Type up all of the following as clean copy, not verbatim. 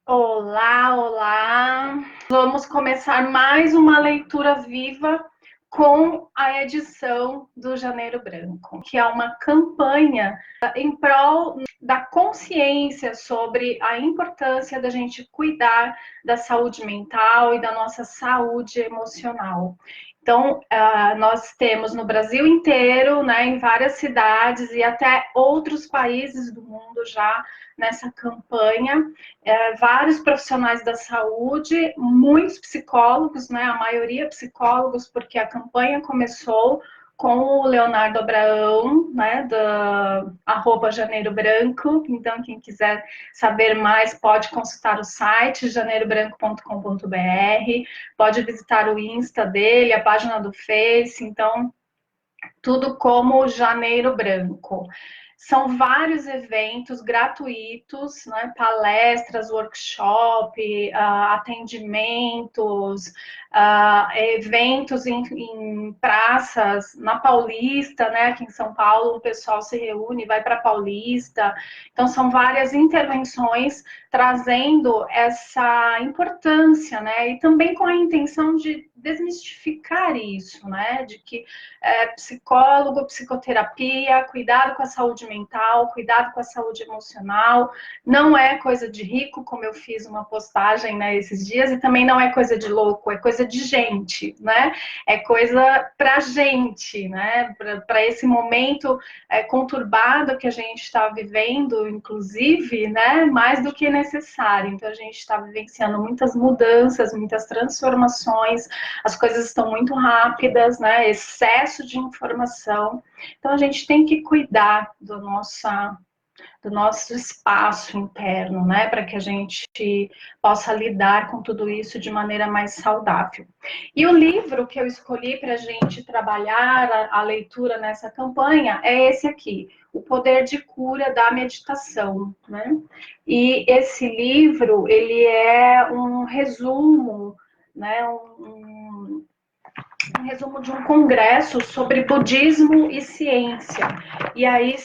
Olá, olá! Vamos começar mais uma leitura viva com a edição do Janeiro Branco, que é uma campanha em prol da consciência sobre a importância da gente cuidar da saúde mental e da nossa saúde emocional. Então, nós temos no Brasil inteiro, né, em várias cidades e até outros países do mundo já nessa campanha, vários profissionais da saúde, muitos psicólogos, né, a maioria psicólogos, porque a campanha começou com o Leonardo Abraão, né, da @Janeiro Branco. Então, quem quiser saber mais, pode consultar o site janeirobranco.com.br, pode visitar o Insta dele, a página do Face. Então, tudo como Janeiro Branco. São vários eventos gratuitos, né? Palestras, workshop, atendimentos, eventos em praças, na Paulista, né? Aqui em São Paulo, o pessoal se reúne, vai para a Paulista. Então, são várias intervenções trazendo essa importância, né? E também com a intenção de desmistificar isso, né? De que psicólogo, psicoterapia, cuidado com a saúde mental, cuidado com a saúde emocional, não é coisa de rico, como eu fiz uma postagem, né, esses dias, e também não é coisa de louco, é coisa de gente, né? É coisa pra gente, né? Para esse momento conturbado que a gente está vivendo, inclusive, né? Mais do que necessário. Então a gente está vivenciando muitas mudanças, muitas transformações, as coisas estão muito rápidas, né? Excesso de informação. Então a gente tem que cuidar do nosso espaço interno, né? Para que a gente possa lidar com tudo isso de maneira mais saudável. E o livro que eu escolhi para a gente trabalhar a leitura nessa campanha é esse aqui, O Poder de Cura da Meditação, né? E esse livro, ele é um resumo, né? Um resumo de um congresso sobre budismo e ciência. E aí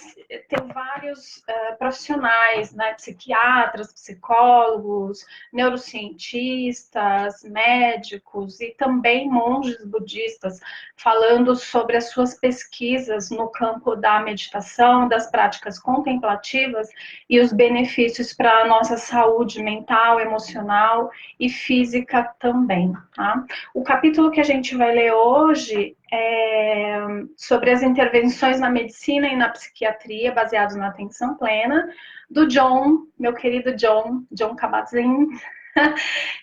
tem vários profissionais, né, psiquiatras, psicólogos, neurocientistas, médicos e também monges budistas falando sobre as suas pesquisas no campo da meditação, das práticas contemplativas e os benefícios para a nossa saúde mental, emocional e física também, tá? O capítulo que a gente vai ler hoje é sobre as intervenções na medicina e na psiquiatria, baseados na atenção plena, do John, meu querido John Kabat-Zinn,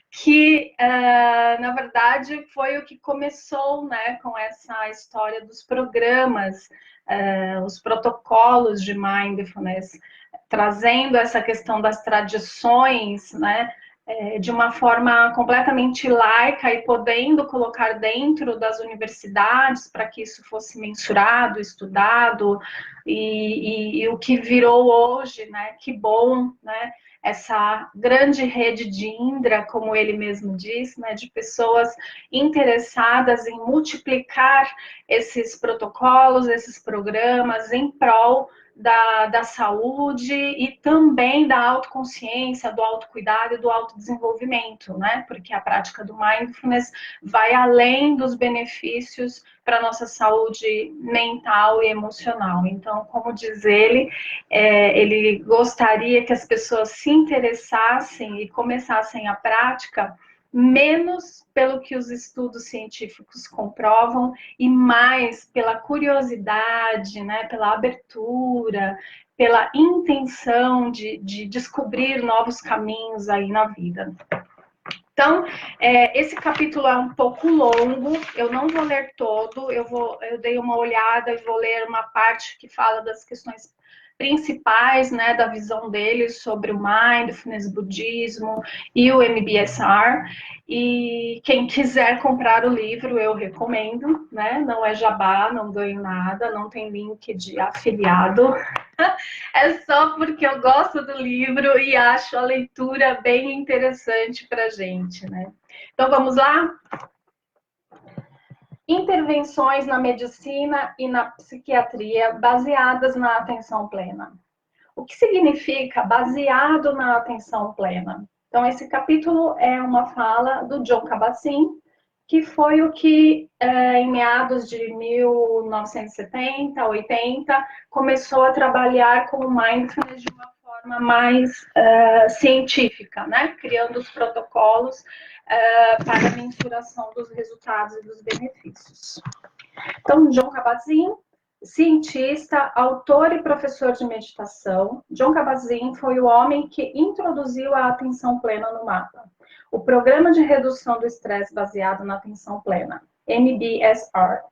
que, na verdade, foi o que começou, né, com essa história dos programas, os protocolos de mindfulness, trazendo essa questão das tradições, né, de uma forma completamente laica e podendo colocar dentro das universidades para que isso fosse mensurado, estudado, e o que virou hoje, né? Que bom, né? Essa grande rede de Indra, como ele mesmo diz, né? De pessoas interessadas em multiplicar esses protocolos, esses programas em prol da saúde e também da autoconsciência, do autocuidado e do autodesenvolvimento, né? Porque a prática do mindfulness vai além dos benefícios para a nossa saúde mental e emocional. Então, como diz ele, ele gostaria que as pessoas se interessassem e começassem a prática menos pelo que os estudos científicos comprovam e mais pela curiosidade, né, pela abertura, pela intenção de descobrir novos caminhos aí na vida. Então, esse capítulo é um pouco longo, eu não vou ler todo, eu dei uma olhada e vou ler uma parte que fala das questões principais, né, da visão dele sobre o mindfulness, budismo e o MBSR. E quem quiser comprar o livro, eu recomendo, né? Não é jabá, não ganho nada, não tem link de afiliado. É só porque eu gosto do livro e acho a leitura bem interessante para a gente, né? Então vamos lá? Intervenções na medicina e na psiquiatria baseadas na atenção plena. O que significa baseado na atenção plena? Então, esse capítulo é uma fala do Jon Kabat-Zinn, que foi o que, em meados de 1970, 80, começou a trabalhar com o mindfulness de uma forma mais científica, né? Criando os protocolos para a mensuração dos resultados e dos benefícios. Então, Jon Kabat-Zinn, cientista, autor e professor de meditação, Jon Kabat-Zinn foi o homem que introduziu a atenção plena no mapa. O Programa de Redução do Estresse Baseado na Atenção Plena, MBSR,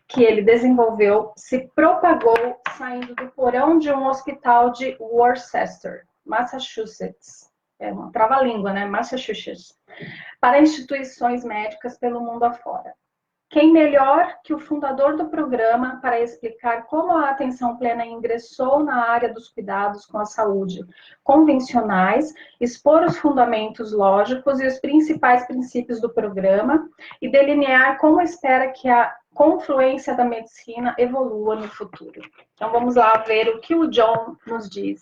que ele desenvolveu, se propagou saindo do porão de um hospital de Worcester, Massachusetts. É uma trava-língua, né? Massachusetts. Para instituições médicas pelo mundo afora. Quem melhor que o fundador do programa para explicar como a atenção plena ingressou na área dos cuidados com a saúde convencionais, expor os fundamentos lógicos e os principais princípios do programa e delinear como espera que a confluência da medicina evolua no futuro. Então vamos lá ver o que o Jon nos diz.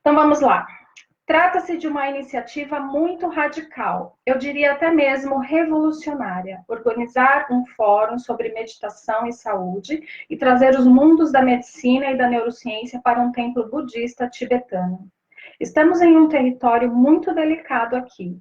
Então vamos lá. Trata-se de uma iniciativa muito radical, eu diria até mesmo revolucionária, organizar um fórum sobre meditação e saúde e trazer os mundos da medicina e da neurociência para um templo budista tibetano. Estamos em um território muito delicado aqui.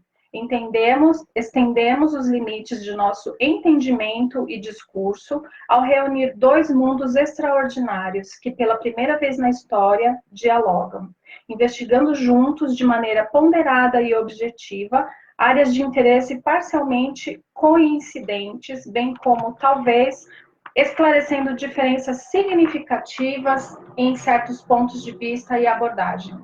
Estendemos os limites de nosso entendimento e discurso ao reunir dois mundos extraordinários que, pela primeira vez na história, dialogam, investigando juntos de maneira ponderada e objetiva áreas de interesse parcialmente coincidentes, bem como, talvez, esclarecendo diferenças significativas em certos pontos de vista e abordagem.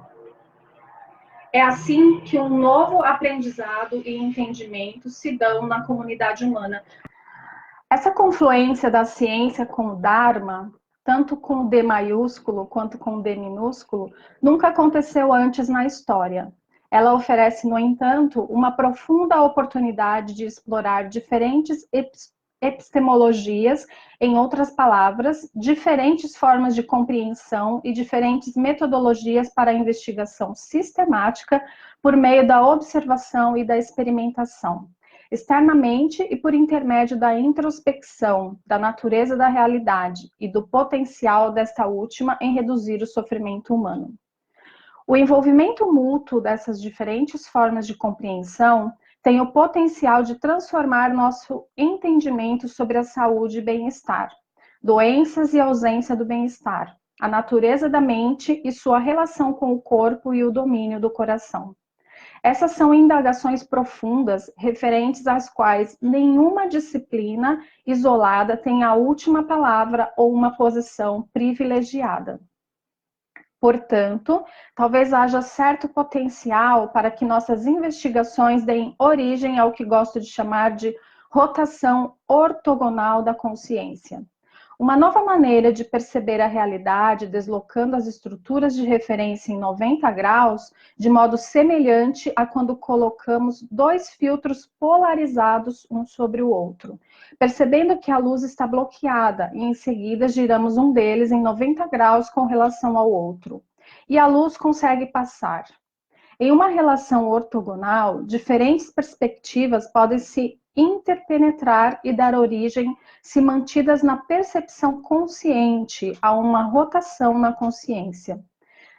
É assim que um novo aprendizado e entendimento se dão na comunidade humana. Essa confluência da ciência com o Dharma, tanto com o D maiúsculo quanto com o D minúsculo, nunca aconteceu antes na história. Ela oferece, no entanto, uma profunda oportunidade de explorar diferentes epistemologias, em outras palavras, diferentes formas de compreensão e diferentes metodologias para a investigação sistemática por meio da observação e da experimentação, externamente e por intermédio da introspecção, da natureza da realidade e do potencial desta última em reduzir o sofrimento humano. O envolvimento mútuo dessas diferentes formas de compreensão tem o potencial de transformar nosso entendimento sobre a saúde e bem-estar, doenças e ausência do bem-estar, a natureza da mente e sua relação com o corpo e o domínio do coração. Essas são indagações profundas, referentes às quais nenhuma disciplina isolada tem a última palavra ou uma posição privilegiada. Portanto, talvez haja certo potencial para que nossas investigações deem origem ao que gosto de chamar de rotação ortogonal da consciência. Uma nova maneira de perceber a realidade deslocando as estruturas de referência em 90 graus, de modo semelhante a quando colocamos dois filtros polarizados um sobre o outro, percebendo que a luz está bloqueada e em seguida giramos um deles em 90 graus com relação ao outro. E a luz consegue passar. Em uma relação ortogonal, diferentes perspectivas podem se interpenetrar e dar origem, se mantidas na percepção consciente, a uma rotação na consciência.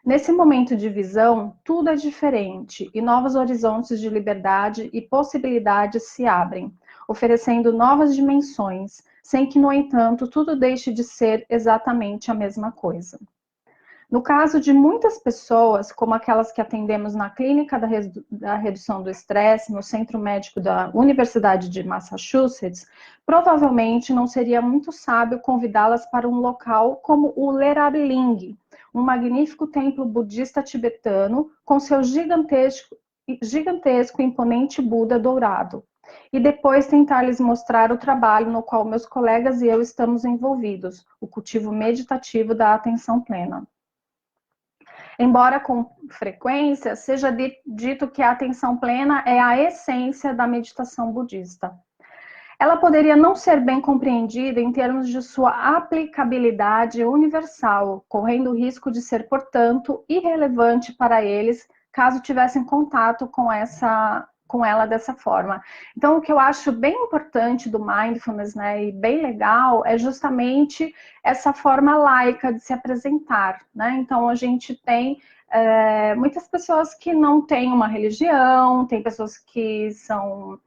Nesse momento de visão, tudo é diferente e novos horizontes de liberdade e possibilidades se abrem, oferecendo novas dimensões, sem que, no entanto, tudo deixe de ser exatamente a mesma coisa. No caso de muitas pessoas, como aquelas que atendemos na clínica da redução do estresse, no centro médico da Universidade de Massachusetts, provavelmente não seria muito sábio convidá-las para um local como o Lerab-Ling, um magnífico templo budista tibetano com seu gigantesco e imponente Buda dourado, e depois tentar lhes mostrar o trabalho no qual meus colegas e eu estamos envolvidos, o cultivo meditativo da atenção plena. Embora com frequência seja dito que a atenção plena é a essência da meditação budista. Ela poderia não ser bem compreendida em termos de sua aplicabilidade universal, correndo o risco de ser, portanto, irrelevante para eles caso tivessem contato com ela dessa forma. Então, o que eu acho bem importante do mindfulness, né, e bem legal, é justamente essa forma laica de se apresentar, né? Então, a gente tem muitas pessoas que não têm uma religião, tem pessoas que são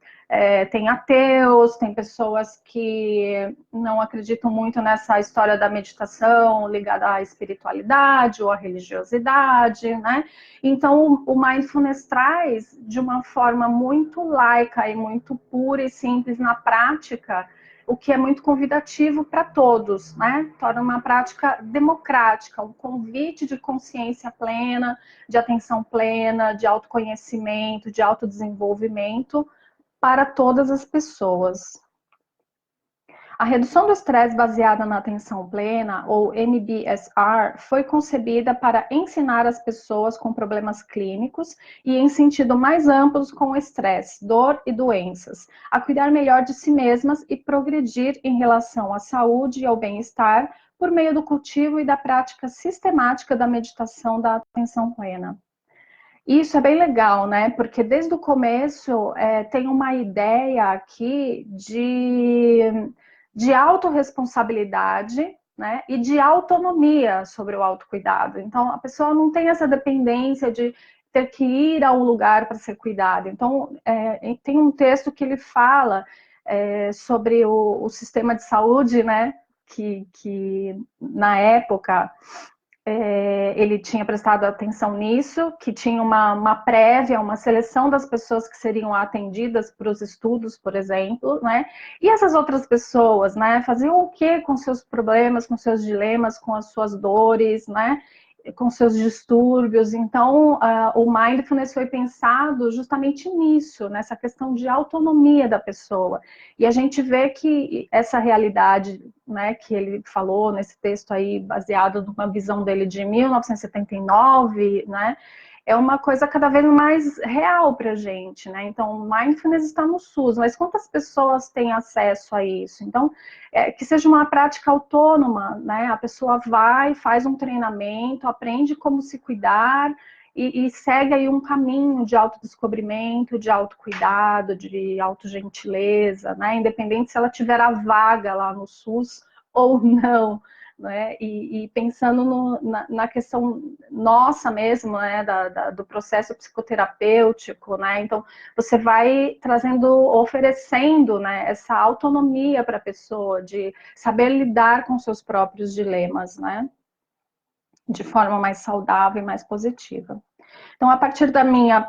tem ateus, tem pessoas que não acreditam muito nessa história da meditação ligada à espiritualidade ou à religiosidade, né? Então, o mindfulness traz de uma forma muito laica e muito pura e simples na prática, o que é muito convidativo para todos, né? Torna uma prática democrática, um convite de consciência plena, de atenção plena, de autoconhecimento, de autodesenvolvimento para todas as pessoas. A redução do estresse baseada na atenção plena, ou MBSR, foi concebida para ensinar as pessoas com problemas clínicos e em sentido mais amplos com estresse, dor e doenças, a cuidar melhor de si mesmas e progredir em relação à saúde e ao bem-estar por meio do cultivo e da prática sistemática da meditação da atenção plena. Isso é bem legal, né? Porque desde o começo tem uma ideia aqui de autorresponsabilidade, né? E de autonomia sobre o autocuidado. Então, a pessoa não tem essa dependência de ter que ir a um lugar para ser cuidada. Então, tem um texto que ele fala sobre o sistema de saúde, né? Que na época ele tinha prestado atenção nisso, que tinha uma prévia, uma seleção das pessoas que seriam atendidas para os estudos, por exemplo, né? E essas outras pessoas, né, faziam o que com seus problemas, com seus dilemas, com as suas dores, né? Com seus distúrbios. Então, o mindfulness foi pensado justamente nisso, nessa questão de autonomia da pessoa. E a gente vê que essa realidade, né, que ele falou nesse texto aí, baseado numa visão dele de 1979, né, é uma coisa cada vez mais real para a gente, né? Então, o mindfulness está no SUS, mas quantas pessoas têm acesso a isso? Então, que seja uma prática autônoma, né? A pessoa vai, faz um treinamento, aprende como se cuidar e segue aí um caminho de autodescobrimento, de autocuidado, de autogentileza, né? Independente se ela tiver a vaga lá no SUS ou não. Né? E pensando na questão nossa mesmo, né? Do processo psicoterapêutico, né? Então, você vai trazendo, oferecendo, né? Essa autonomia para a pessoa de saber lidar com seus próprios dilemas, né? De forma mais saudável e mais positiva. Então, a partir da minha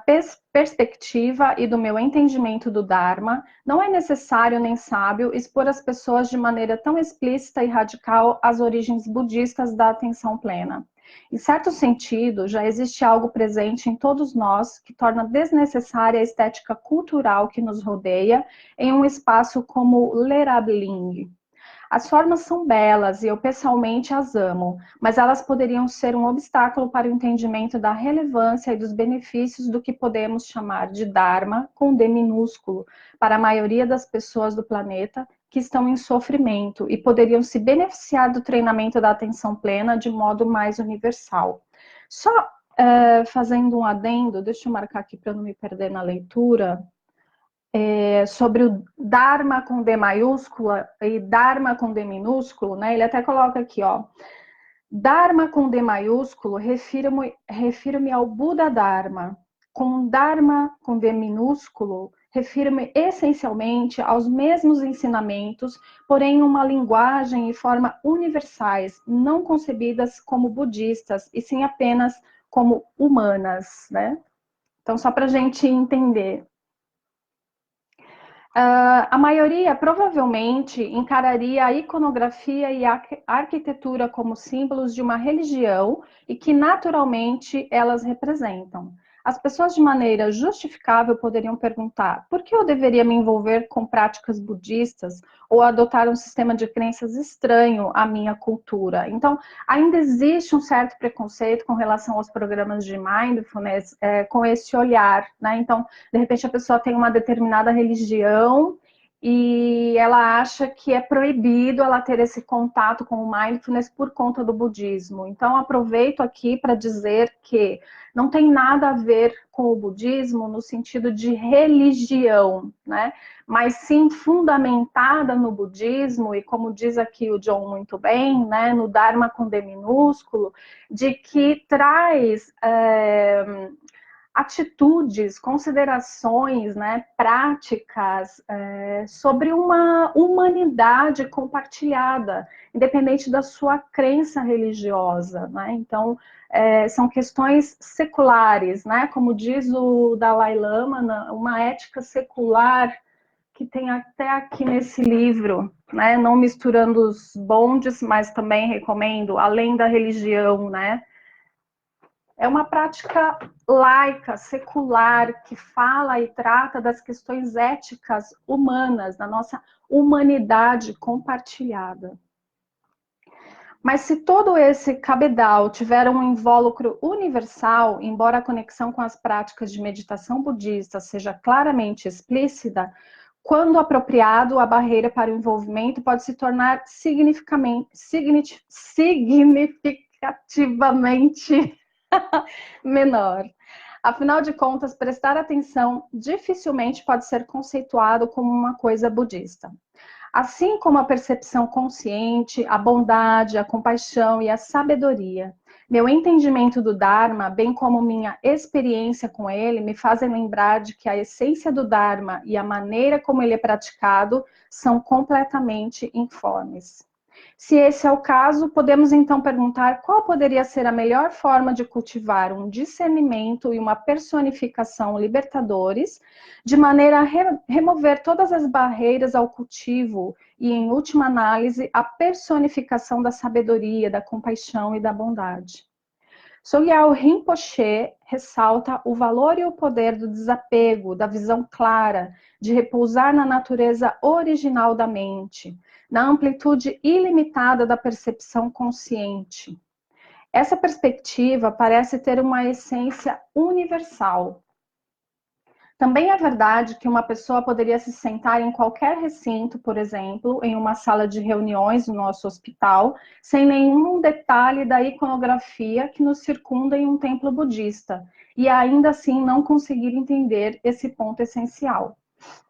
perspectiva e do meu entendimento do Dharma, não é necessário nem sábio expor as pessoas de maneira tão explícita e radical às origens budistas da atenção plena. Em certo sentido, já existe algo presente em todos nós que torna desnecessária a estética cultural que nos rodeia em um espaço como Lerabling. As formas são belas e eu pessoalmente as amo, mas elas poderiam ser um obstáculo para o entendimento da relevância e dos benefícios do que podemos chamar de Dharma, com D minúsculo, para a maioria das pessoas do planeta que estão em sofrimento e poderiam se beneficiar do treinamento da atenção plena de modo mais universal. Só fazendo um adendo, deixa eu marcar aqui para não me perder na leitura. Sobre o Dharma com D maiúscula e Dharma com D minúsculo, né? Ele até coloca aqui, ó. Dharma com D maiúsculo, refiro-me ao Buda Dharma. Com Dharma com D minúsculo, refiro-me essencialmente aos mesmos ensinamentos, porém em uma linguagem e forma universais, não concebidas como budistas, e sim apenas como humanas, né? Então, só para a gente entender. A maioria provavelmente encararia a iconografia e a arquitetura como símbolos de uma religião e que naturalmente elas representam. As pessoas de maneira justificável poderiam perguntar: por que eu deveria me envolver com práticas budistas ou adotar um sistema de crenças estranho à minha cultura? Então, ainda existe um certo preconceito com relação aos programas de mindfulness com esse olhar, né? Então, de repente a pessoa tem uma determinada religião e ela acha que é proibido ela ter esse contato com o mindfulness por conta do budismo. Então, aproveito aqui para dizer que não tem nada a ver com o budismo no sentido de religião, né? Mas sim fundamentada no budismo, e como diz aqui o John muito bem, né, no Dharma com D minúsculo, de que traz atitudes, considerações, né, práticas sobre uma humanidade compartilhada, independente da sua crença religiosa, né? Então, são questões seculares, né? Como diz o Dalai Lama, uma ética secular que tem até aqui nesse livro, né? Não misturando os bondes, mas também recomendo, além da religião, né? É uma prática laica, secular, que fala e trata das questões éticas humanas, da nossa humanidade compartilhada. Mas se todo esse cabedal tiver um invólucro universal, embora a conexão com as práticas de meditação budista seja claramente explícita, quando apropriado, a barreira para o envolvimento pode se tornar significativamente menor. Afinal de contas, prestar atenção dificilmente pode ser conceituado como uma coisa budista. Assim como a percepção consciente, a bondade, a compaixão e a sabedoria, meu entendimento do Dharma, bem como minha experiência com ele, me fazem lembrar de que a essência do Dharma e a maneira como ele é praticado são completamente informes. Se esse é o caso, podemos então perguntar qual poderia ser a melhor forma de cultivar um discernimento e uma personificação libertadores, de maneira a remover todas as barreiras ao cultivo e, em última análise, a personificação da sabedoria, da compaixão e da bondade. Sogyal Rinpoche ressalta o valor e o poder do desapego, da visão clara, de repousar na natureza original da mente, na amplitude ilimitada da percepção consciente. Essa perspectiva parece ter uma essência universal. Também é verdade que uma pessoa poderia se sentar em qualquer recinto, por exemplo, em uma sala de reuniões do nosso hospital, sem nenhum detalhe da iconografia que nos circunda em um templo budista, e ainda assim não conseguir entender esse ponto essencial.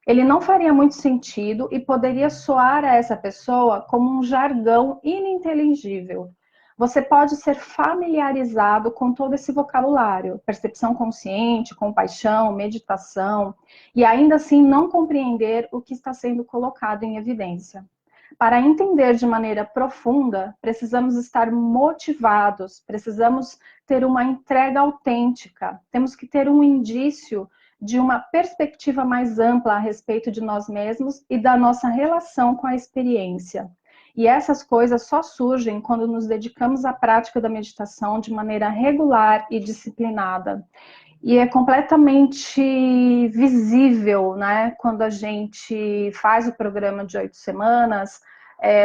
Ele não faria muito sentido e poderia soar a essa pessoa como um jargão ininteligível. Você pode ser familiarizado com todo esse vocabulário, percepção consciente, compaixão, meditação, e ainda assim não compreender o que está sendo colocado em evidência. Para entender de maneira profunda, precisamos estar motivados, precisamos ter uma entrega autêntica, temos que ter um indício de uma perspectiva mais ampla a respeito de nós mesmos e da nossa relação com a experiência. E essas coisas só surgem quando nos dedicamos à prática da meditação de maneira regular e disciplinada. E é completamente visível, né, quando a gente faz o programa de 8 semanas,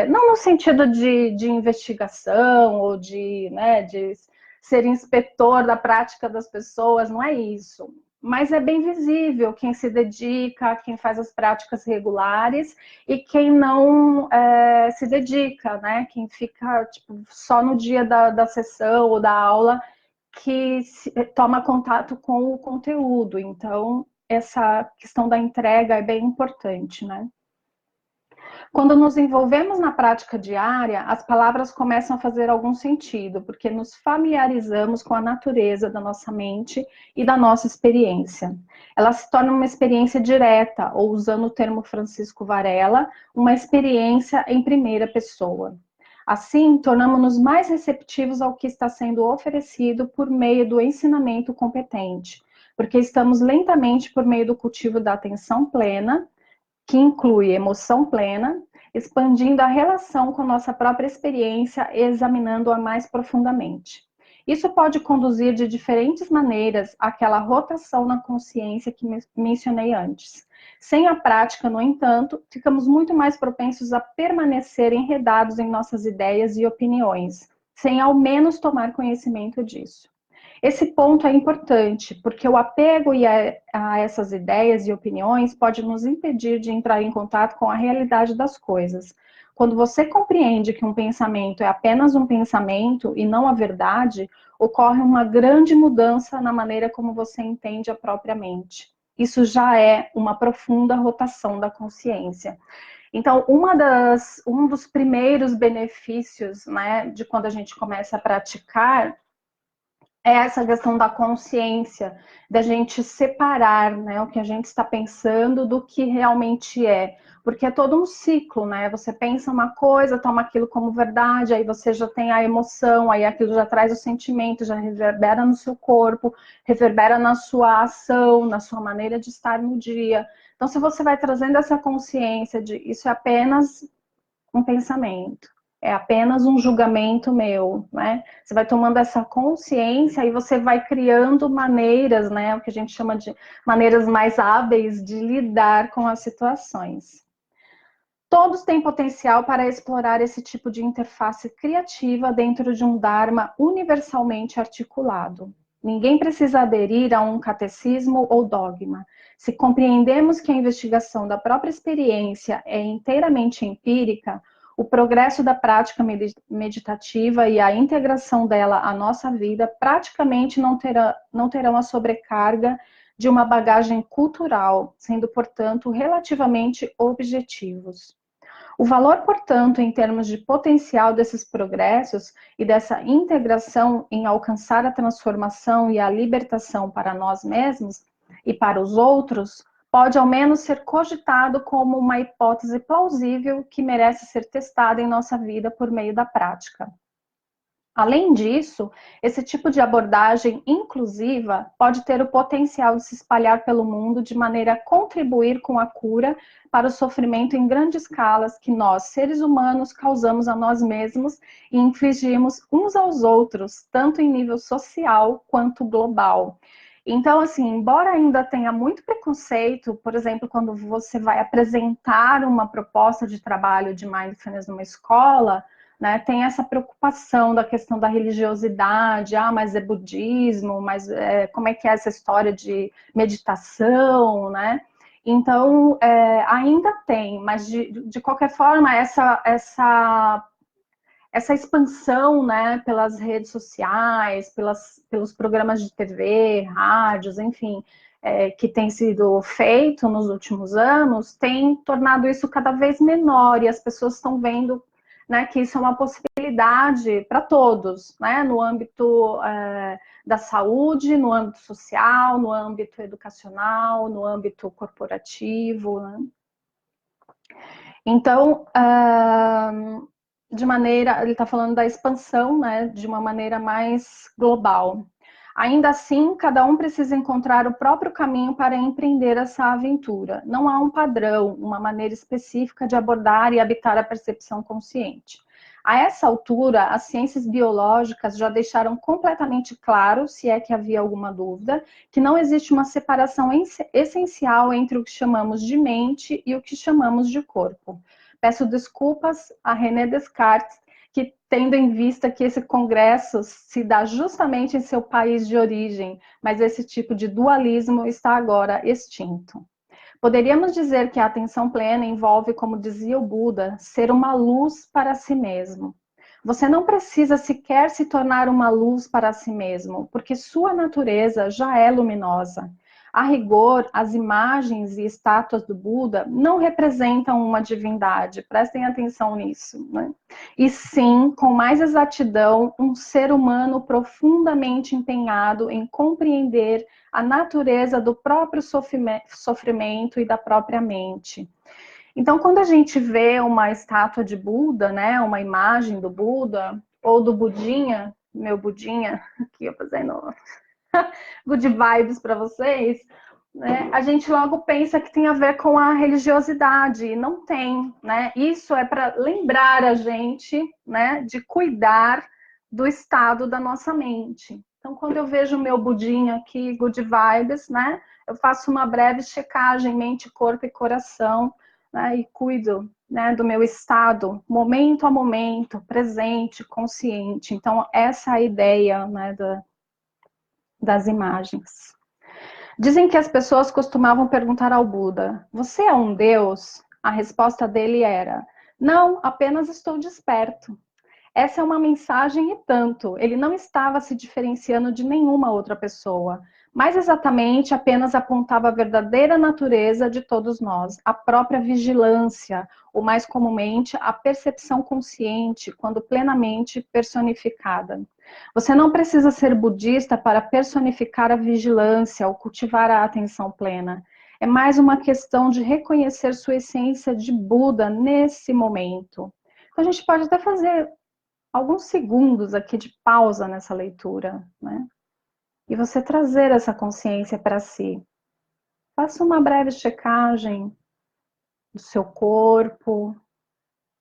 não no sentido de investigação ou de ser inspetor da prática das pessoas, não é isso. Mas é bem visível quem se dedica, quem faz as práticas regulares e quem não se dedica, né? Quem fica só no dia da sessão ou da aula que toma contato com o conteúdo. Então, essa questão da entrega é bem importante, né? Quando nos envolvemos na prática diária, as palavras começam a fazer algum sentido, porque nos familiarizamos com a natureza da nossa mente e da nossa experiência. Ela se torna uma experiência direta, ou usando o termo Francisco Varela, uma experiência em primeira pessoa. Assim, tornamos-nos mais receptivos ao que está sendo oferecido por meio do ensinamento competente, porque estamos lentamente, por meio do cultivo da atenção plena, que inclui emoção plena, expandindo a relação com nossa própria experiência e examinando-a mais profundamente. Isso pode conduzir de diferentes maneiras àquela rotação na consciência que mencionei antes. Sem a prática, no entanto, ficamos muito mais propensos a permanecer enredados em nossas ideias e opiniões, sem ao menos tomar conhecimento disso. Esse ponto é importante, porque o apego a essas ideias e opiniões pode nos impedir de entrar em contato com a realidade das coisas. Quando você compreende que um pensamento é apenas um pensamento e não a verdade, ocorre uma grande mudança na maneira como você entende a própria mente. Isso já é uma profunda rotação da consciência. Então, um dos primeiros benefícios, né, de quando a gente começa a praticar é essa questão da consciência, da gente separar, né, o que a gente está pensando do que realmente é. Porque é todo um ciclo, né? Você pensa uma coisa, toma aquilo como verdade, aí você já tem a emoção, aí aquilo já traz o sentimento, já reverbera no seu corpo, reverbera na sua ação, na sua maneira de estar no dia. Então, se você vai trazendo essa consciência de isso é apenas um pensamento, é apenas um julgamento meu, né? Você vai tomando essa consciência e você vai criando maneiras, né? O que a gente chama de maneiras mais hábeis de lidar com as situações. Todos têm potencial para explorar esse tipo de interface criativa dentro de um Dharma universalmente articulado. Ninguém precisa aderir a um catecismo ou dogma. Se compreendemos que a investigação da própria experiência é inteiramente empírica, o progresso da prática meditativa e a integração dela à nossa vida praticamente não terão a sobrecarga de uma bagagem cultural, sendo, portanto, relativamente objetivos. O valor, portanto, em termos de potencial desses progressos e dessa integração em alcançar a transformação e a libertação para nós mesmos e para os outros, pode ao menos ser cogitado como uma hipótese plausível que merece ser testada em nossa vida por meio da prática. Além disso, esse tipo de abordagem inclusiva pode ter o potencial de se espalhar pelo mundo de maneira a contribuir com a cura para o sofrimento em grandes escalas que nós, seres humanos, causamos a nós mesmos e infligimos uns aos outros, tanto em nível social quanto global. Então, assim, embora ainda tenha muito preconceito, por exemplo, quando você vai apresentar uma proposta de trabalho de mindfulness numa escola, né, tem essa preocupação da questão da religiosidade, mas é budismo, mas como é que é essa história de meditação, né? Então, ainda tem, mas de qualquer forma, essa expansão, né, pelas redes sociais, pelos programas de TV, rádios, enfim, que tem sido feito nos últimos anos, tem tornado isso cada vez menor e as pessoas estão vendo, né, que isso é uma possibilidade para todos, né, no âmbito da saúde, no âmbito social, no âmbito educacional, no âmbito corporativo, né? Então, de maneira, ele está falando da expansão, né, de uma maneira mais global. Ainda assim, cada um precisa encontrar o próprio caminho para empreender essa aventura. Não há um padrão, uma maneira específica de abordar e habitar a percepção consciente. A essa altura, as ciências biológicas já deixaram completamente claro, se é que havia alguma dúvida, que não existe uma separação essencial entre o que chamamos de mente e o que chamamos de corpo. Peço desculpas a René Descartes, que tendo em vista que esse congresso se dá justamente em seu país de origem, mas esse tipo de dualismo está agora extinto. Poderíamos dizer que a atenção plena envolve, como dizia o Buda, ser uma luz para si mesmo. Você não precisa sequer se tornar uma luz para si mesmo, porque sua natureza já é luminosa. A rigor, as imagens e estátuas do Buda não representam uma divindade, prestem atenção nisso, né? E sim, com mais exatidão, um ser humano profundamente empenhado em compreender a natureza do próprio sofrimento e da própria mente. Então, quando a gente vê uma estátua de Buda, né, uma imagem do Buda, ou do Budinha, meu Budinha, aqui eu fazendo good vibes para vocês, né, a gente logo pensa que tem a ver com a religiosidade, e não tem, né? Isso é para lembrar a gente, né, de cuidar do estado da nossa mente. Então, quando eu vejo o meu budinho aqui, good vibes, né, eu faço uma breve checagem mente, corpo e coração, né, e cuido, né, do meu estado, momento a momento, presente, consciente. Então, essa é a ideia, né, das imagens. Dizem que as pessoas costumavam perguntar ao Buda: você é um deus? A resposta dele era: não, apenas estou desperto. Essa é uma mensagem e tanto. Ele não estava se diferenciando de nenhuma outra pessoa, mas exatamente apenas apontava a verdadeira natureza de todos nós, a própria vigilância, ou mais comumente, a percepção consciente, quando plenamente personificada. Você não precisa ser budista para personificar a vigilância ou cultivar a atenção plena. É mais uma questão de reconhecer sua essência de Buda nesse momento. Então, a gente pode até fazer alguns segundos aqui de pausa nessa leitura, né? E você trazer essa consciência para si. Faça uma breve checagem do seu corpo,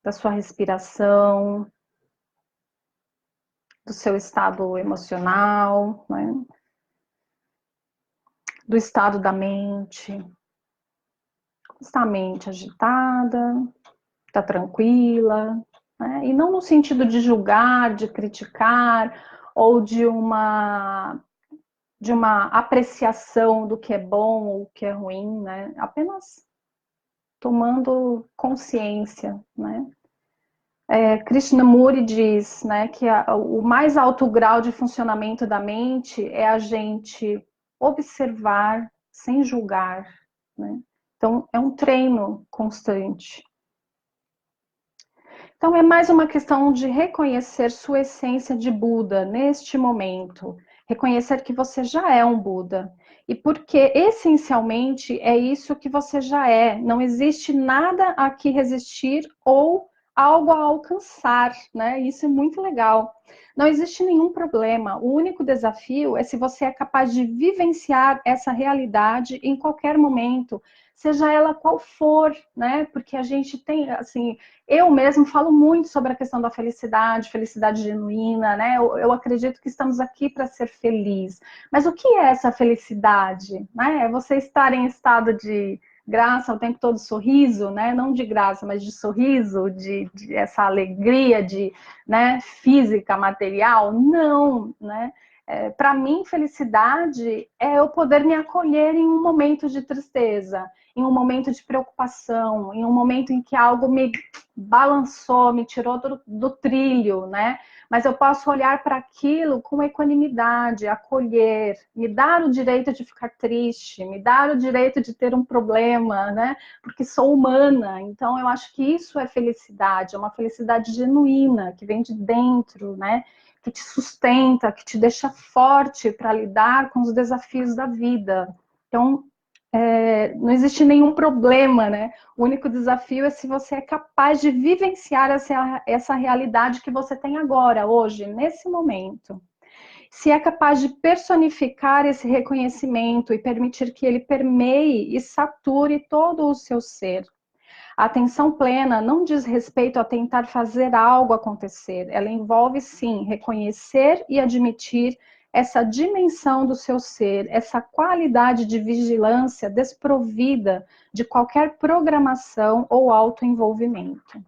da sua respiração, do seu estado emocional, né? Do estado da mente. Está a mente agitada? Está tranquila? Né? E não no sentido de julgar, de criticar, ou de uma apreciação do que é bom ou o que é ruim, né? Apenas tomando consciência, né? Krishnamurti diz, né, que o mais alto grau de funcionamento da mente é a gente observar sem julgar, né? Então, é um treino constante. Então, é mais uma questão de reconhecer sua essência de Buda neste momento. Reconhecer que você já é um Buda. E porque, essencialmente, é isso que você já é. Não existe nada a que resistir ou algo a alcançar, né? Isso é muito legal. Não existe nenhum problema. O único desafio é se você é capaz de vivenciar essa realidade em qualquer momento, seja ela qual for, né? Porque a gente tem, assim, eu mesmo falo muito sobre a questão da felicidade, felicidade genuína, né? Eu acredito que estamos aqui para ser feliz. Mas o que é essa felicidade? Né? É você estar em estado de graça o tempo todo, sorriso, né? Não de graça, mas de sorriso, de essa alegria de, né, física, material? Não, né? Para mim, felicidade é eu poder me acolher em um momento de tristeza, em um momento de preocupação, em um momento em que algo me balançou, me tirou do trilho, né? Mas eu posso olhar para aquilo com equanimidade, acolher, me dar o direito de ficar triste, me dar o direito de ter um problema, né? Porque sou humana. Então, eu acho que isso é felicidade, é uma felicidade genuína, que vem de dentro, né? Que te sustenta, que te deixa forte para lidar com os desafios da vida. Então, não existe nenhum problema, né? O único desafio é se você é capaz de vivenciar essa realidade que você tem agora, hoje, nesse momento. Se é capaz de personificar esse reconhecimento e permitir que ele permeie e sature todo o seu ser. A atenção plena não diz respeito a tentar fazer algo acontecer. Ela envolve, sim, reconhecer e admitir essa dimensão do seu ser, essa qualidade de vigilância desprovida de qualquer programação ou autoenvolvimento.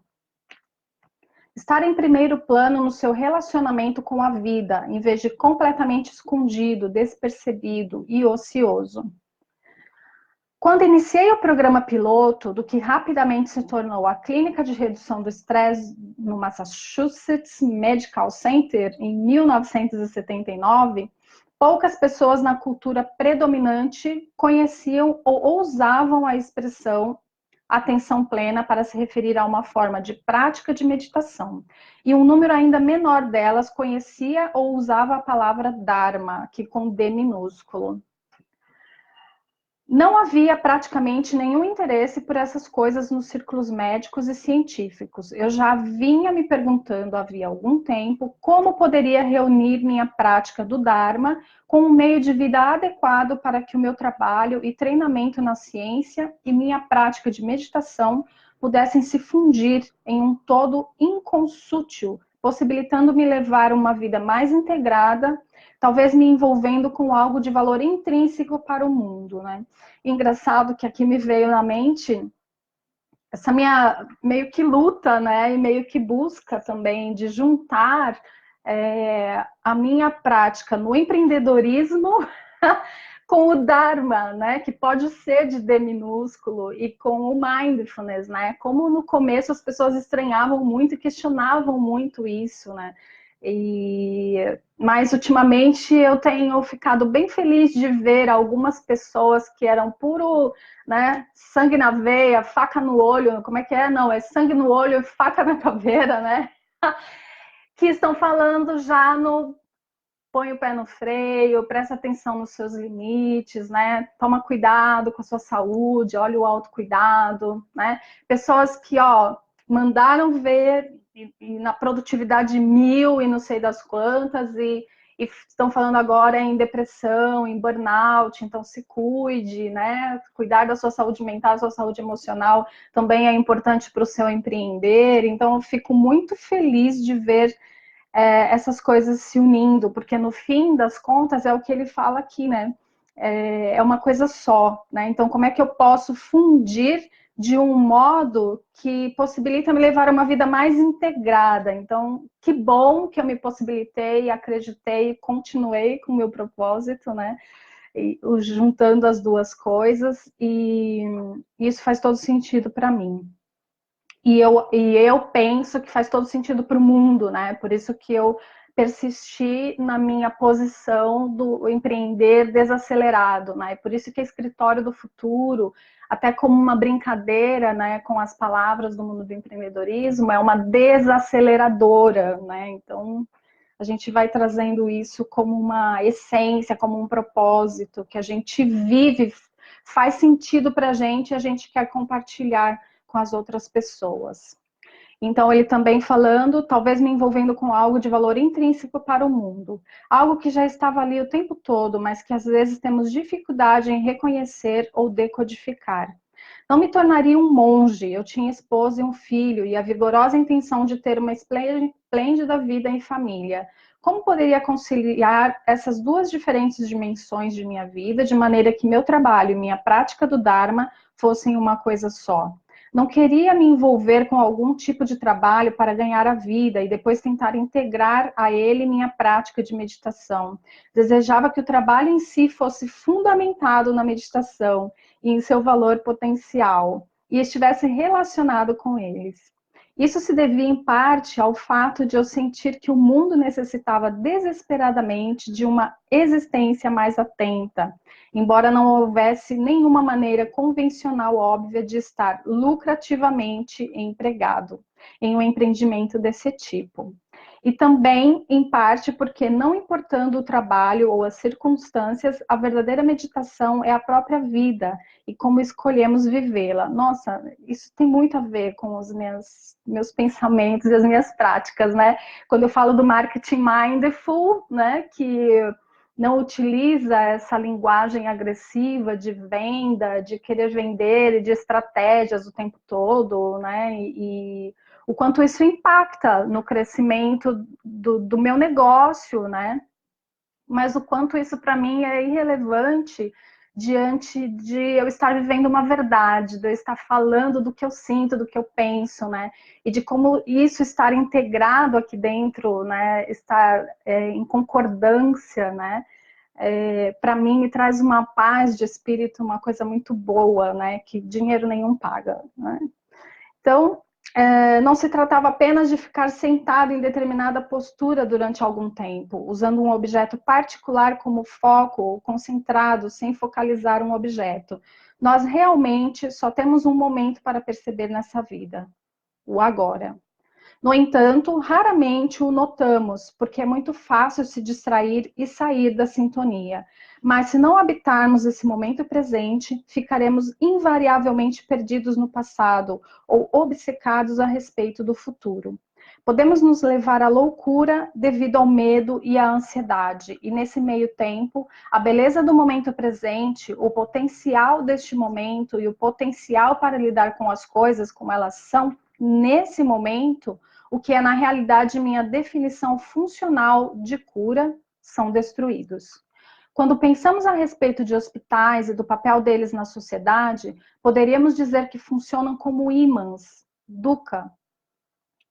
Estar em primeiro plano no seu relacionamento com a vida, em vez de completamente escondido, despercebido e ocioso. Quando iniciei o programa piloto, do que rapidamente se tornou a Clínica de Redução do Estresse no Massachusetts Medical Center, em 1979, poucas pessoas na cultura predominante conheciam ou ousavam a expressão atenção plena para se referir a uma forma de prática de meditação. E um número ainda menor delas conhecia ou usava a palavra Dharma, que com D minúsculo. Não havia praticamente nenhum interesse por essas coisas nos círculos médicos e científicos. Eu já vinha me perguntando havia algum tempo como poderia reunir minha prática do Dharma com um meio de vida adequado para que o meu trabalho e treinamento na ciência e minha prática de meditação pudessem se fundir em um todo inconsútil, possibilitando-me levar uma vida mais integrada, talvez me envolvendo com algo de valor intrínseco para o mundo, né? Engraçado que aqui me veio na mente essa minha meio que luta, né, e meio que busca também de juntar a minha prática no empreendedorismo com o Dharma, né, que pode ser de D minúsculo, e com o Mindfulness, né, como no começo as pessoas estranhavam muito e questionavam muito isso, né, mas ultimamente eu tenho ficado bem feliz de ver algumas pessoas que eram puro, né, sangue na veia, faca no olho, como é que é? Não, é sangue no olho e faca na caveira, né, que estão falando já no põe o pé no freio, presta atenção nos seus limites, né? Toma cuidado com a sua saúde, olha o autocuidado, né? Pessoas que, ó, mandaram ver e na produtividade 1000 e não sei das quantas, e estão falando agora em depressão, em burnout, então se cuide, né? Cuidar da sua saúde mental, da sua saúde emocional também é importante para o seu empreender. Então, eu fico muito feliz de ver essas coisas se unindo, porque no fim das contas é o que ele fala aqui, né? É uma coisa só, né? Então, como é que eu posso fundir de um modo que possibilita me levar a uma vida mais integrada? Então, que bom que eu me possibilitei, acreditei, continuei com o meu propósito, né? E, juntando as duas coisas, e isso faz todo sentido para mim. E eu penso que faz todo sentido para o mundo, né? Por isso que eu persisti na minha posição do empreender desacelerado, né? Por isso que é escritório do futuro, até como uma brincadeira, né, com as palavras do mundo do empreendedorismo, é uma desaceleradora, né? Então, a gente vai trazendo isso como uma essência, como um propósito, que a gente vive, faz sentido para a gente quer compartilhar com as outras pessoas. Então, ele também falando, talvez me envolvendo com algo de valor intrínseco para o mundo. Algo que já estava ali o tempo todo, mas que às vezes temos dificuldade em reconhecer ou decodificar. Não me tornaria um monge, eu tinha esposa e um filho, e a vigorosa intenção de ter uma esplêndida vida em família. Como poderia conciliar essas duas diferentes dimensões de minha vida, de maneira que meu trabalho e minha prática do Dharma fossem uma coisa só? Não queria me envolver com algum tipo de trabalho para ganhar a vida e depois tentar integrar a ele minha prática de meditação. Desejava que o trabalho em si fosse fundamentado na meditação e em seu valor potencial e estivesse relacionado com eles. Isso se devia em parte ao fato de eu sentir que o mundo necessitava desesperadamente de uma existência mais atenta, embora não houvesse nenhuma maneira convencional óbvia de estar lucrativamente empregado em um empreendimento desse tipo. E também, em parte, porque não importando o trabalho ou as circunstâncias, a verdadeira meditação é a própria vida e como escolhemos vivê-la. Nossa, isso tem muito a ver com os meus pensamentos e as minhas práticas, né? Quando eu falo do marketing mindful, né, que não utiliza essa linguagem agressiva de venda, de querer vender e de estratégias o tempo todo, né? E o quanto isso impacta no crescimento do meu negócio, né? Mas o quanto isso para mim é irrelevante diante de eu estar vivendo uma verdade, de eu estar falando do que eu sinto, do que eu penso, né? E de como isso estar integrado aqui dentro, né? Estar em concordância, né? Para mim me traz uma paz de espírito, uma coisa muito boa, né? Que dinheiro nenhum paga, né? Então, não se tratava apenas de ficar sentado em determinada postura durante algum tempo, usando um objeto particular como foco ou concentrado, sem focalizar um objeto. Nós realmente só temos um momento para perceber nessa vida, o agora. No entanto, raramente o notamos, porque é muito fácil se distrair e sair da sintonia. Mas se não habitarmos esse momento presente, ficaremos invariavelmente perdidos no passado ou obcecados a respeito do futuro. Podemos nos levar à loucura devido ao medo e à ansiedade, e nesse meio tempo, a beleza do momento presente, o potencial deste momento e o potencial para lidar com as coisas como elas são nesse momento, o que é na realidade minha definição funcional de cura, são destruídos. Quando pensamos a respeito de hospitais e do papel deles na sociedade, poderíamos dizer que funcionam como ímãs, Dukkha,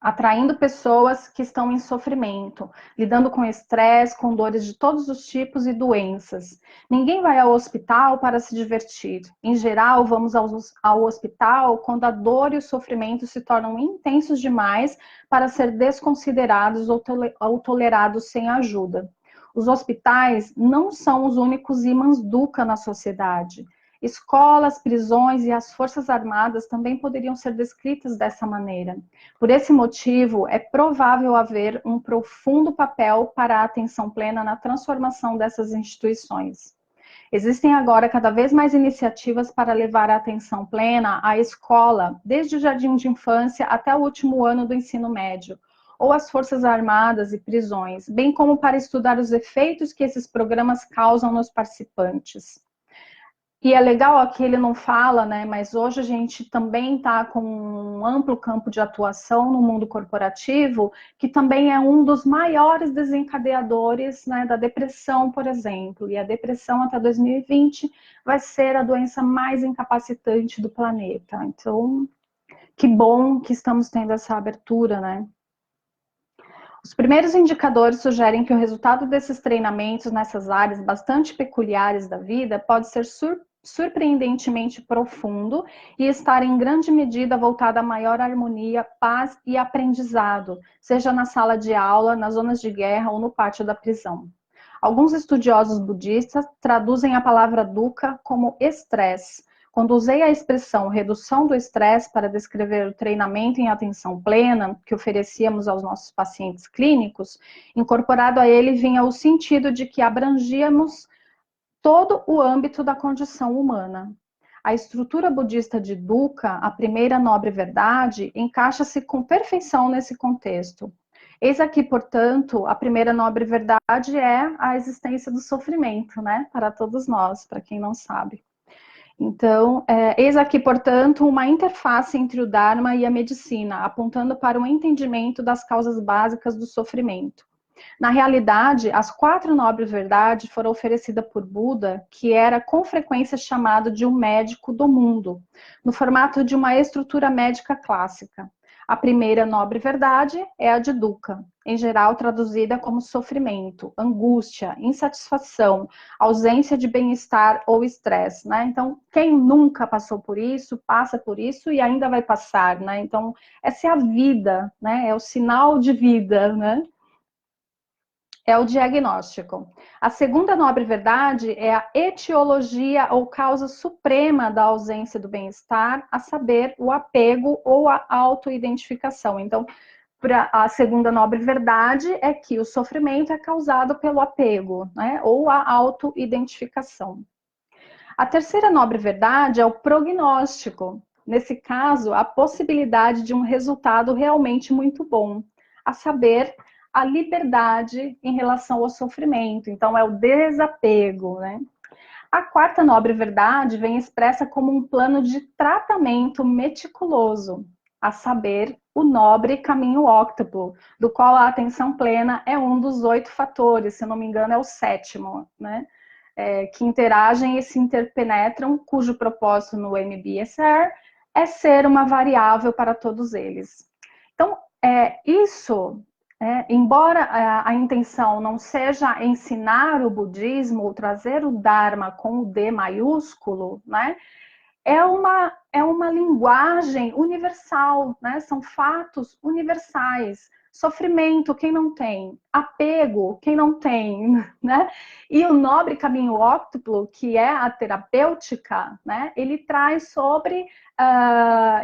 atraindo pessoas que estão em sofrimento, lidando com estresse, com dores de todos os tipos e doenças. Ninguém vai ao hospital para se divertir. Em geral, vamos ao hospital quando a dor e o sofrimento se tornam intensos demais para ser desconsiderados ou tolerados sem ajuda. Os hospitais não são os únicos ímãs Dukkha na sociedade. Escolas, prisões e as forças armadas também poderiam ser descritas dessa maneira. Por esse motivo, é provável haver um profundo papel para a atenção plena na transformação dessas instituições. Existem agora cada vez mais iniciativas para levar a atenção plena à escola, desde o jardim de infância até o último ano do ensino médio, ou às forças armadas e prisões, bem como para estudar os efeitos que esses programas causam nos participantes. E é legal aqui, ele não fala, né? Mas hoje a gente também está com um amplo campo de atuação no mundo corporativo, que também é um dos maiores desencadeadores, né, da depressão, por exemplo. E a depressão até 2020 vai ser a doença mais incapacitante do planeta. Então, que bom que estamos tendo essa abertura, né? Os primeiros indicadores sugerem que o resultado desses treinamentos nessas áreas bastante peculiares da vida pode ser surpreendentemente profundo e estar em grande medida voltado a maior harmonia, paz e aprendizado, seja na sala de aula, nas zonas de guerra ou no pátio da prisão. Alguns estudiosos budistas traduzem a palavra dukkha como estresse. Quando usei a expressão redução do estresse para descrever o treinamento em atenção plena que oferecíamos aos nossos pacientes clínicos, incorporado a ele vinha o sentido de que abrangíamos todo o âmbito da condição humana. A estrutura budista de Dukkha, a primeira nobre verdade, encaixa-se com perfeição nesse contexto. Eis aqui, portanto, a primeira nobre verdade é a existência do sofrimento, né? Para todos nós, para quem não sabe. Então, eis aqui, portanto, uma interface entre o Dharma e a medicina, apontando para o entendimento das causas básicas do sofrimento. Na realidade, as 4 nobres verdades foram oferecidas por Buda, que era com frequência chamado de um médico do mundo, no formato de uma estrutura médica clássica. A primeira nobre verdade é a de Dukkha, em geral traduzida como sofrimento, angústia, insatisfação, ausência de bem-estar ou estresse, né? Então, quem nunca passou por isso, passa por isso e ainda vai passar, né? Então, essa é a vida, né? É o sinal de vida, né? É o diagnóstico. A segunda nobre verdade é a etiologia ou causa suprema da ausência do bem-estar, a saber, o apego ou a autoidentificação. Então, a segunda nobre verdade é que o sofrimento é causado pelo apego, né? Ou a autoidentificação. A terceira nobre verdade é o prognóstico. Nesse caso, a possibilidade de um resultado realmente muito bom, a saber, a liberdade em relação ao sofrimento. Então, é o desapego, né? A quarta nobre verdade vem expressa como um plano de tratamento meticuloso, a saber, o nobre caminho óctuplo, do qual a atenção plena é um dos 8 fatores, se não me engano, é o 7º, né? Que interagem e se interpenetram, cujo propósito no MBSR é ser uma variável para todos eles. Então, isso, embora a intenção não seja ensinar o budismo ou trazer o Dharma com o D maiúsculo, né? É uma linguagem universal, né? São fatos universais. Sofrimento, quem não tem? Apego, quem não tem? Né? E o nobre caminho óctuplo, que é a terapêutica, né? Ele traz sobre...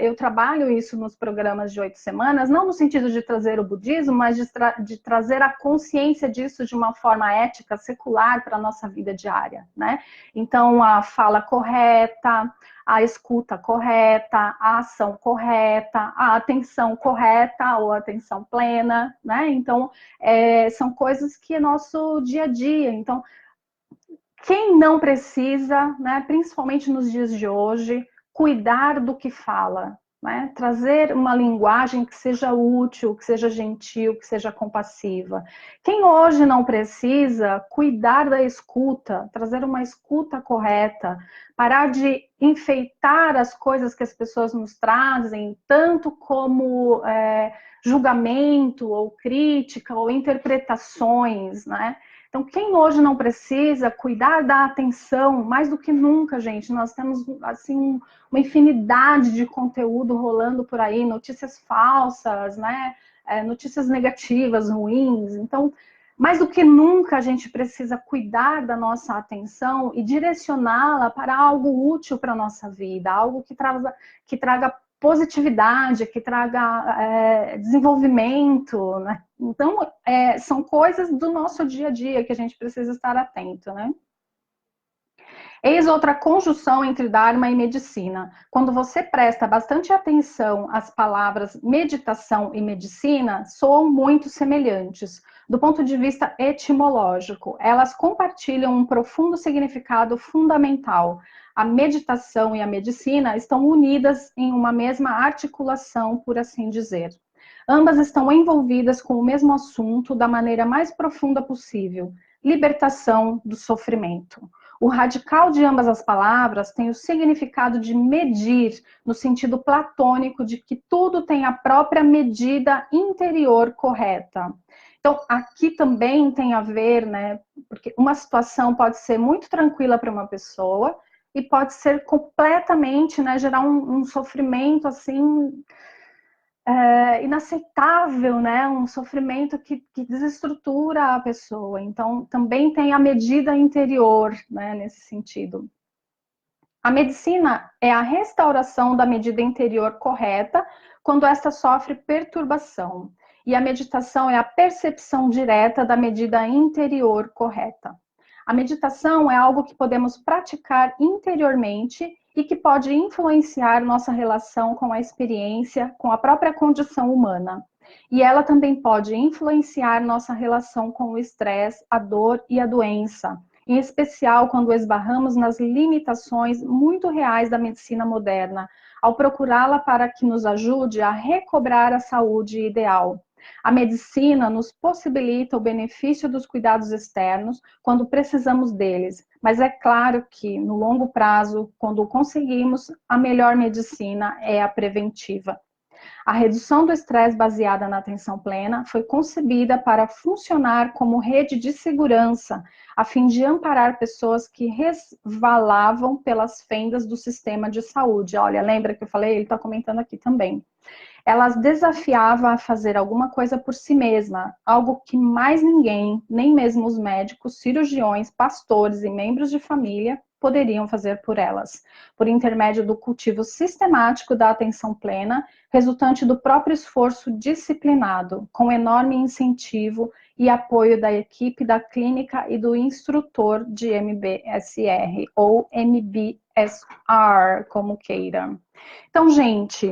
eu trabalho isso nos programas de 8 semanas, não no sentido de trazer o budismo, mas de trazer a consciência disso de uma forma ética, secular para a nossa vida diária, né? Então, a fala correta, a escuta correta, a ação correta, a atenção correta ou atenção plena, né? Então, são coisas que é nosso dia a dia. Então, quem não precisa, né, principalmente nos dias de hoje, cuidar do que fala, né? Trazer uma linguagem que seja útil, que seja gentil, que seja compassiva. Quem hoje não precisa cuidar da escuta, trazer uma escuta correta, parar de enfeitar as coisas que as pessoas nos trazem, tanto como julgamento, ou crítica, ou interpretações, né? Então, quem hoje não precisa cuidar da atenção, mais do que nunca, gente, nós temos, assim, uma infinidade de conteúdo rolando por aí, notícias falsas, né? Notícias negativas, ruins. Então, mais do que nunca, a gente precisa cuidar da nossa atenção e direcioná-la para algo útil para a nossa vida, algo que traga positividade, que traga desenvolvimento, né? Então, são coisas do nosso dia a dia que a gente precisa estar atento, né? Eis outra conjunção entre Dharma e medicina. Quando você presta bastante atenção às palavras meditação e medicina, soam muito semelhantes. Do ponto de vista etimológico, elas compartilham um profundo significado fundamental. A meditação e a medicina estão unidas em uma mesma articulação, por assim dizer. Ambas estão envolvidas com o mesmo assunto da maneira mais profunda possível: libertação do sofrimento. O radical de ambas as palavras tem o significado de medir, no sentido platônico de que tudo tem a própria medida interior correta. Então, aqui também tem a ver, né? Porque uma situação pode ser muito tranquila para uma pessoa e pode ser completamente, né? Gerar um sofrimento assim inaceitável, né? Um sofrimento que desestrutura a pessoa. Então, também tem a medida interior, né? Nesse sentido. A medicina é a restauração da medida interior correta quando esta sofre perturbação. E a meditação é a percepção direta da medida interior correta. A meditação é algo que podemos praticar interiormente e que pode influenciar nossa relação com a experiência, com a própria condição humana. E ela também pode influenciar nossa relação com o estresse, a dor e a doença, em especial quando esbarramos nas limitações muito reais da medicina moderna, ao procurá-la para que nos ajude a recobrar a saúde ideal. A medicina nos possibilita o benefício dos cuidados externos quando precisamos deles, mas é claro que, no longo prazo, quando conseguimos, a melhor medicina é a preventiva. A redução do estresse baseada na atenção plena foi concebida para funcionar como rede de segurança, a fim de amparar pessoas que resvalavam pelas fendas do sistema de saúde. Olha, lembra que eu falei? Ele está comentando aqui também. Elas desafiavam a fazer alguma coisa por si mesma, algo que mais ninguém, nem mesmo os médicos, cirurgiões, pastores e membros de família, poderiam fazer por elas, por intermédio do cultivo sistemático da atenção plena, resultante do próprio esforço disciplinado, com enorme incentivo e apoio da equipe da clínica e do instrutor de MBSR, ou MBSR, como queira. Então, gente,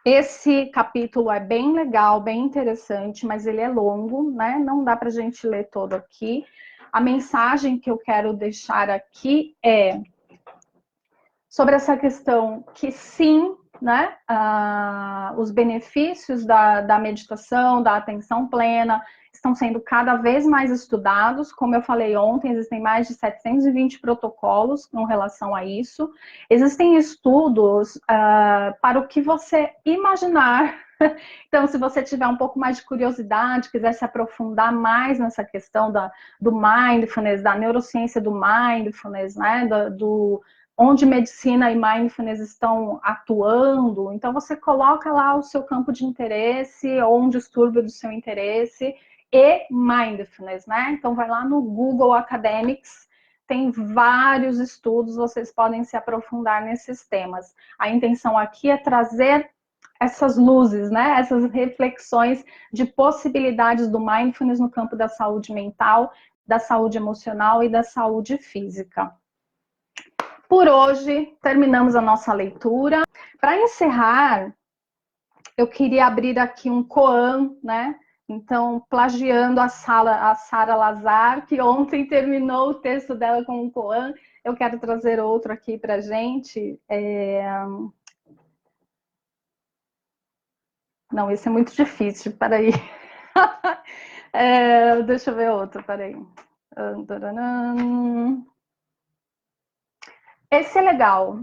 esse capítulo é bem legal, bem interessante, mas ele é longo, né? Não dá para a gente ler todo aqui. A mensagem que eu quero deixar aqui é sobre essa questão que sim, né? Os benefícios da meditação, da atenção plena, estão sendo cada vez mais estudados. Como eu falei ontem, existem mais de 720 protocolos com relação a isso. Existem estudos para o que você imaginar. Então, se você tiver um pouco mais de curiosidade, quiser se aprofundar mais nessa questão do mindfulness, da neurociência do mindfulness, né? Onde medicina e mindfulness estão atuando, então você coloca lá o seu campo de interesse ou um distúrbio do seu interesse e mindfulness, né? Então vai lá no Google Academics, tem vários estudos, vocês podem se aprofundar nesses temas. A intenção aqui é trazer essas luzes, né? Essas reflexões de possibilidades do mindfulness no campo da saúde mental, da saúde emocional e da saúde física. Por hoje, terminamos a nossa leitura. Para encerrar, eu queria abrir aqui um koan, né? Então, plagiando a Sara Lazar, que ontem terminou o texto dela com um koan, eu quero trazer outro aqui para a gente. Não, esse é muito difícil, peraí. Deixa eu ver outro, peraí. Esse é legal.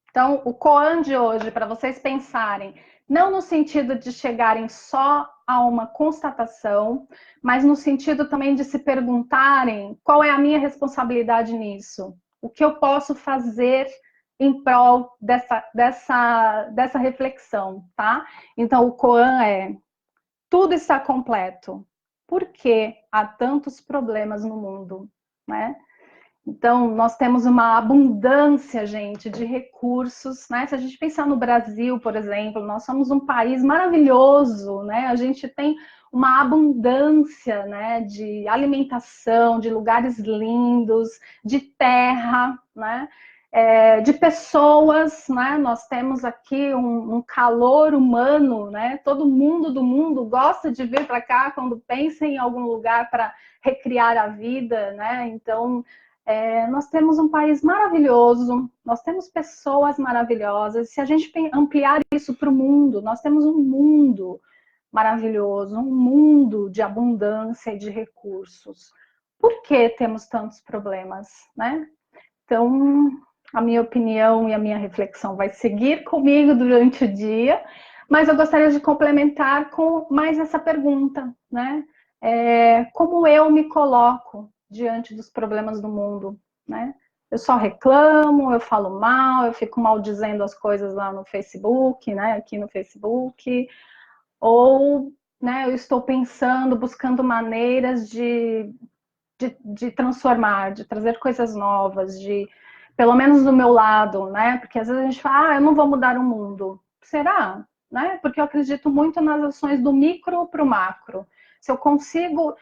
Então, o Koan de hoje, para vocês pensarem, não no sentido de chegarem só a uma constatação, mas no sentido também de se perguntarem qual é a minha responsabilidade nisso, o que eu posso fazer em prol dessa reflexão, tá? Então, o Koan é: tudo está completo. Por que há tantos problemas no mundo, né? Então, nós temos uma abundância, gente, de recursos, né? Se a gente pensar no Brasil, por exemplo, nós somos um país maravilhoso, né? A gente tem uma abundância, né, de alimentação, de lugares lindos, de terra, né? De pessoas, né? Nós temos aqui um calor humano, né? Todo mundo do mundo gosta de vir para cá quando pensa em algum lugar para recriar a vida, né? Então, nós temos um país maravilhoso, nós temos pessoas maravilhosas. Se a gente ampliar isso para o mundo, nós temos um mundo maravilhoso, um mundo de abundância e de recursos. Por que temos tantos problemas, né? Então, a minha opinião e a minha reflexão vai seguir comigo durante o dia, mas eu gostaria de complementar com mais essa pergunta, né? Como eu me coloco diante dos problemas do mundo, né? Eu só reclamo, eu falo mal, eu fico maldizendo as coisas lá no Facebook, né? Aqui no Facebook, ou, né, eu estou pensando, buscando maneiras de transformar, de trazer coisas novas, pelo menos do meu lado, né? Porque às vezes a gente fala, eu não vou mudar o mundo. Será? Né? Porque eu acredito muito nas ações do micro para o macro. Se eu consigo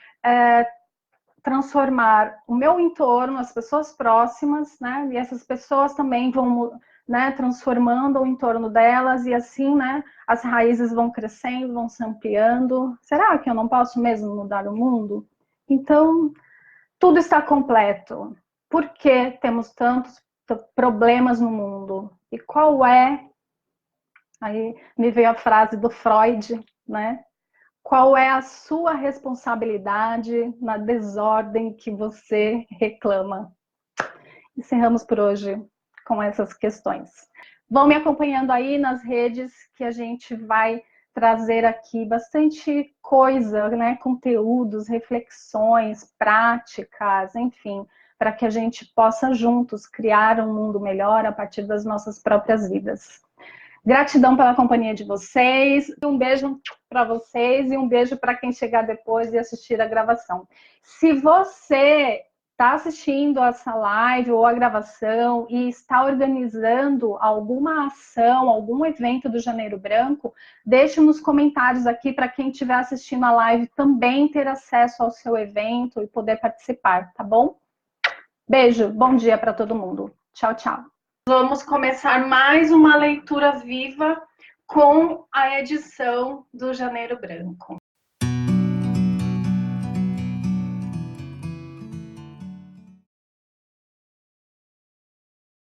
transformar o meu entorno, as pessoas próximas, né? E essas pessoas também vão, né, transformando o entorno delas e assim, né, as raízes vão crescendo, vão se ampliando. Será que eu não posso mesmo mudar o mundo? Então, tudo está completo. Por que temos tantos problemas no mundo? E qual é? Aí me veio a frase do Freud, né? Qual é a sua responsabilidade na desordem que você reclama? Encerramos por hoje com essas questões. Vão me acompanhando aí nas redes que a gente vai trazer aqui bastante coisa, né? Conteúdos, reflexões, práticas, enfim, para que a gente possa juntos criar um mundo melhor a partir das nossas próprias vidas. Gratidão pela companhia de vocês, um beijo para vocês e um beijo para quem chegar depois e assistir a gravação. Se você está assistindo essa live ou a gravação e está organizando alguma ação, algum evento do Janeiro Branco, deixe nos comentários aqui para quem estiver assistindo a live também ter acesso ao seu evento e poder participar, tá bom? Beijo, bom dia para todo mundo. Tchau, tchau. Vamos começar mais uma leitura viva com a edição do Janeiro Branco.